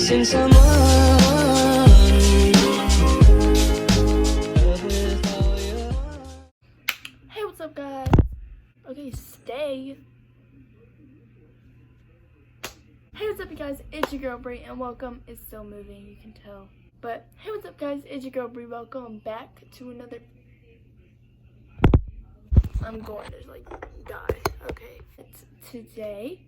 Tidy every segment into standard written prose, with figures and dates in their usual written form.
missing someone. Hey, what's up, guys? Okay, stay. Hey, what's up, you guys? It's your girl Brie, and welcome. It's still moving, you can tell. But hey, what's up, guys? It's your girl Brie. Welcome back to another. I'm going to like die. Okay, today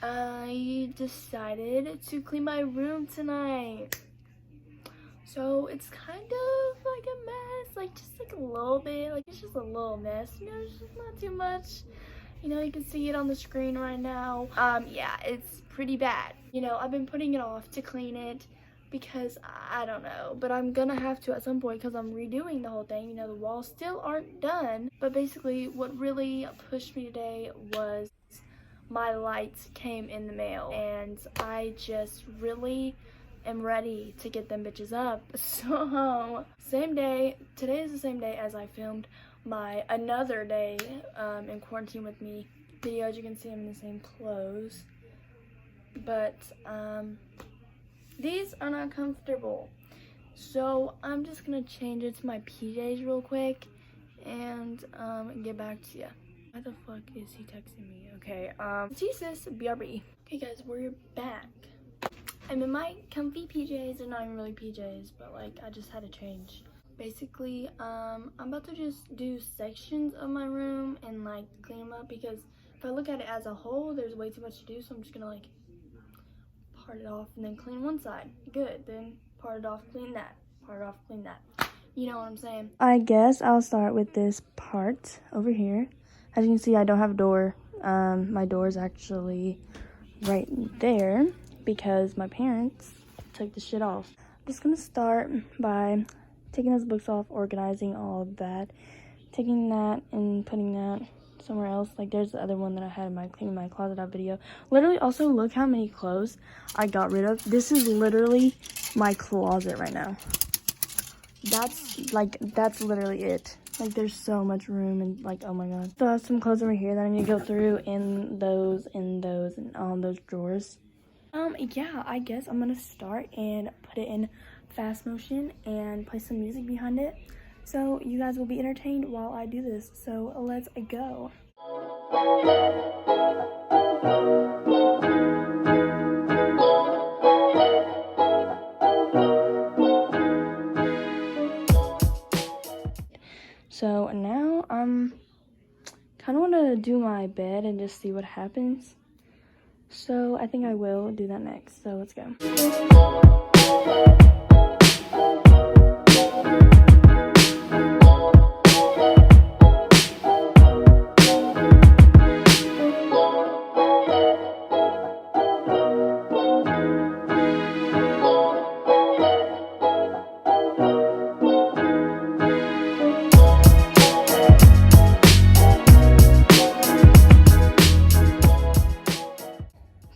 I decided to clean my room tonight. So it's kind of like a mess, like just like a little bit, like it's just a little mess, you know, it's just not too much. You know, you can see it on the screen right now. Yeah, it's pretty bad. You know, I've been putting it off to clean it because I don't know, but I'm gonna have to at some point because I'm redoing the whole thing. You know, the walls still aren't done, but basically what really pushed me today was my lights came in the mail, and I just really am ready to get them bitches up. So same day, today is the same day as I filmed my another day in quarantine with me video. As you can see, I'm in the same clothes, but these are not comfortable, so I'm just gonna change it to my PJs real quick and get back to you. Why the fuck is he texting me? Okay, Jesus, BRB. Okay guys, we're back. I'm in my comfy PJs. They're not even really PJs, but like I just had to change. Basically, I'm about to just do sections of my room and like clean them up, because if I look at it as a whole, there's way too much to do, so I'm just gonna like part it off and then clean one side. Good, then part it off, clean that. Part it off, clean that. You know what I'm saying? I guess I'll start with this part over here. As you can see, I don't have a door. My door is actually right there because my parents took the shit off. I'm just gonna start by taking those books off, organizing all of that, taking that and putting that somewhere else. Like there's the other one that I had in my cleaning my closet out video. Literally, also look how many clothes I got rid of. This is literally my closet right now. That's literally it. Like there's so much room, and like, oh my god. Still have some clothes over here that I need to go through in those, and all those drawers. Yeah, I guess I'm gonna start and put it in fast motion and play some music behind it, so you guys will be entertained while I do this. So let's go. So now I'm kind of want to do my bed and just see what happens. So I think I will do that next. So let's go.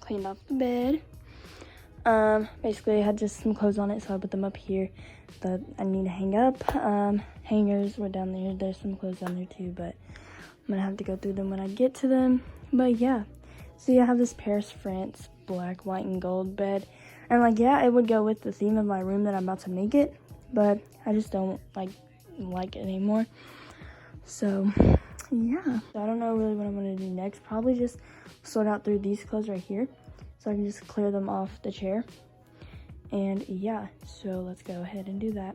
Cleaned off the bed. Basically I had just some clothes on it, so I put them up here that I need to hang up. Hangers were down there. There's some clothes down there too, but I'm gonna have to go through them when I get to them. But yeah, see, I have this Paris, France black, white, and gold bed, and like, yeah, it would go with the theme of my room that I'm about to make it, but I just don't like it anymore. So yeah, so I don't know really what I'm gonna do next. Probably just sort out through these clothes right here, so I can just clear them off the chair. And yeah, so let's go ahead and do that.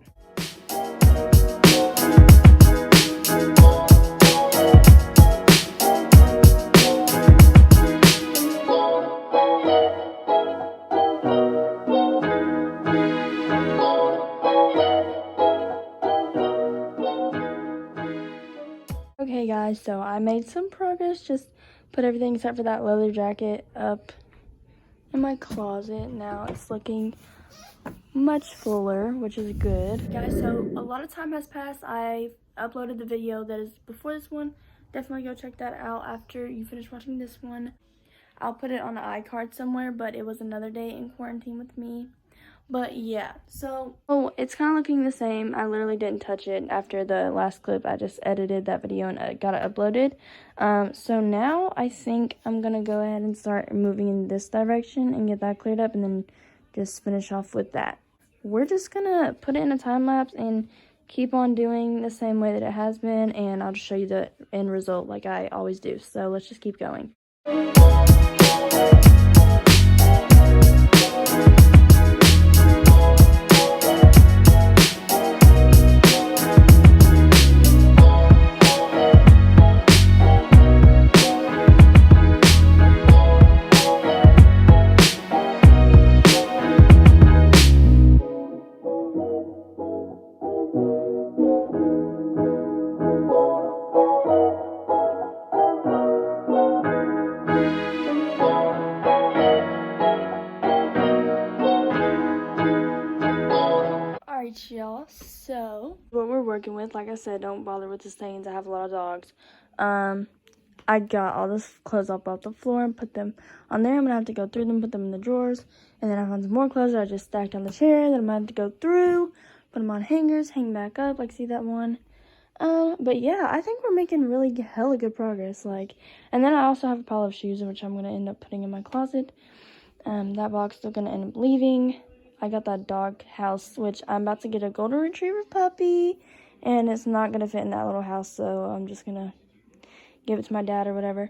Okay guys, so I made some progress. Just put everything except for that leather jacket up in my closet. Now it's looking much fuller, which is good. Guys, so a lot of time has passed. I uploaded the video that is before this one. Definitely go check that out after you finish watching this one. I'll put it on the iCard somewhere, but it was another day in quarantine with me. But yeah, so it's kind of looking the same. I literally didn't touch it after the last clip. I just edited that video and got it uploaded. So now I think I'm gonna go ahead and start moving in this direction and get that cleared up, and then just finish off with that. We're just gonna put it in a time lapse and keep on doing the same way that it has been, and I'll just show you the end result like I always do. So let's just keep going. Alright, y'all, so what we're working with, like I said, don't bother with the stains. I have a lot of dogs. I got all this clothes up off the floor and put them on there. I'm gonna have to go through them, put them in the drawers, and then I found some more clothes that I just stacked on the chair that I'm gonna have to go through, put them on hangers, hang back up, like see that one. But yeah, I think we're making really hella good progress. Like, and then I also have a pile of shoes which I'm gonna end up putting in my closet. That box still gonna end up leaving. I got that dog house, which I'm about to get a golden retriever puppy, and it's not gonna fit in that little house, so I'm just gonna give it to my dad or whatever.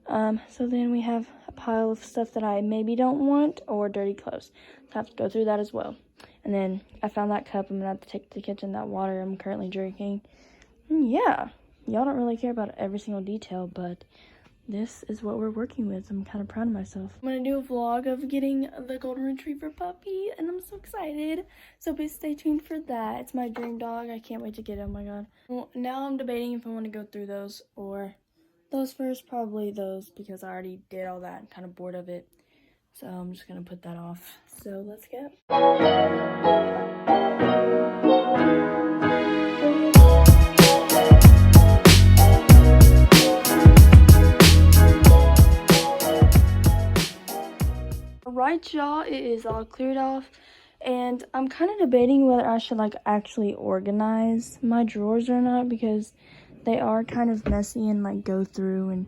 So then we have a pile of stuff that I maybe don't want, or dirty clothes. So I have to go through that as well. And then I found that cup. I'm gonna have to take to the kitchen, that water I'm currently drinking. And yeah, y'all don't really care about every single detail, but this is what we're working with. I'm kind of proud of myself. I'm gonna do a vlog of getting the golden retriever puppy, and I'm so excited. So please stay tuned for that. It's my dream dog. I can't wait to get it. Oh my god. Well, now I'm debating if I want to go through those or those first. Probably those, because I already did all that and kind of bored of it. So I'm just gonna put that off. So let's go. Alright, y'all, it is all cleared off, and I'm kind of debating whether I should like actually organize my drawers or not, because they are kind of messy and like go through and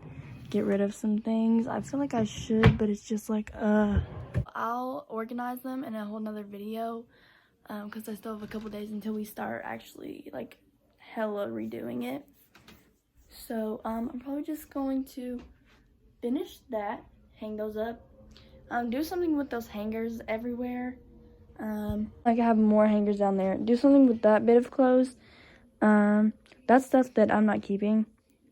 get rid of some things. I feel like I should, but it's just like I'll organize them in a whole nother video, because I still have a couple days until we start actually like hella redoing it. So I'm probably just going to finish that, hang those up. Do something with those hangers everywhere. Like I have more hangers down there. Do something with that bit of clothes. That's stuff that I'm not keeping.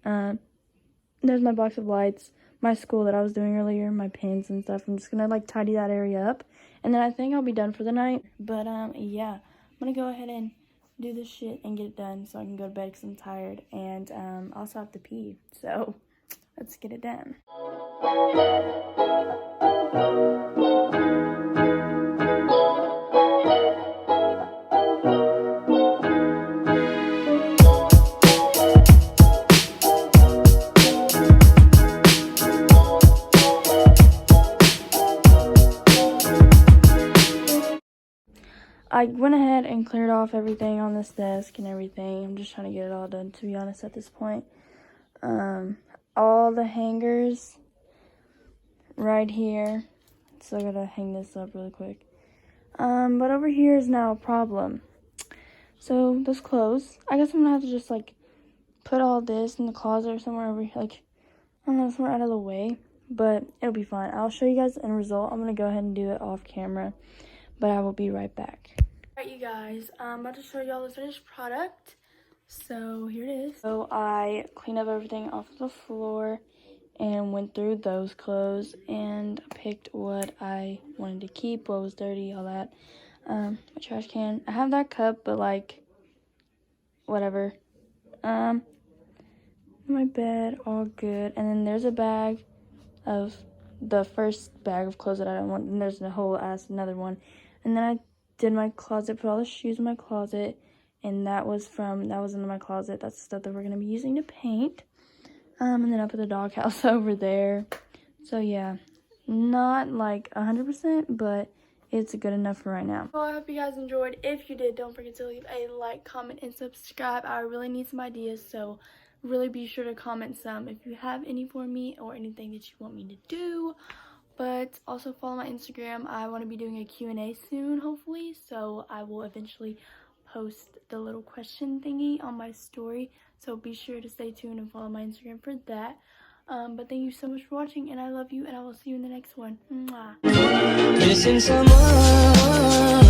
There's my box of lights, my school that I was doing earlier, my pins and stuff. I'm just gonna like tidy that area up, and then I think I'll be done for the night. But yeah, I'm gonna go ahead and do this shit and get it done so I can go to bed because I'm tired, and I also have to pee. So let's get it done. I went ahead and cleared off everything on this desk and everything. I'm just trying to get it all done, to be honest, at this point. All the hangers right here. So I gotta hang this up really quick. But over here is now a problem. So those clothes, I guess I'm gonna have to just like put all this in the closet or somewhere over here, like, I don't know, somewhere out of the way. But it'll be fine. I'll show you guys the end result. I'm gonna go ahead and do it off camera, but I will be right back. Alright, you guys, I'm about to show y'all the finished product. So here it is. So I cleaned up everything off the floor and went through those clothes and picked what I wanted to keep, what was dirty, all that. A trash can. I have that cup, but like, whatever. My bed, all good. And then there's a bag of the first bag of clothes that I don't want, and there's a whole ass another one. And then I did my closet, put all the shoes in my closet, and that was in my closet. That's the stuff that we're gonna be using to paint. And then I put the doghouse over there. So yeah, not like 100%, but it's good enough for right now. Well, I hope you guys enjoyed. If you did, don't forget to leave a like, comment, and subscribe. I really need some ideas, so really be sure to comment some if you have any for me or anything that you want me to do. But also follow my Instagram. I want to be doing a Q&A soon, hopefully. So I will eventually post the little question thingy on my story. So be sure to stay tuned and follow my Instagram for that. But thank you so much for watching, and I love you, and I will see you in the next one. Mwah. Missing someone.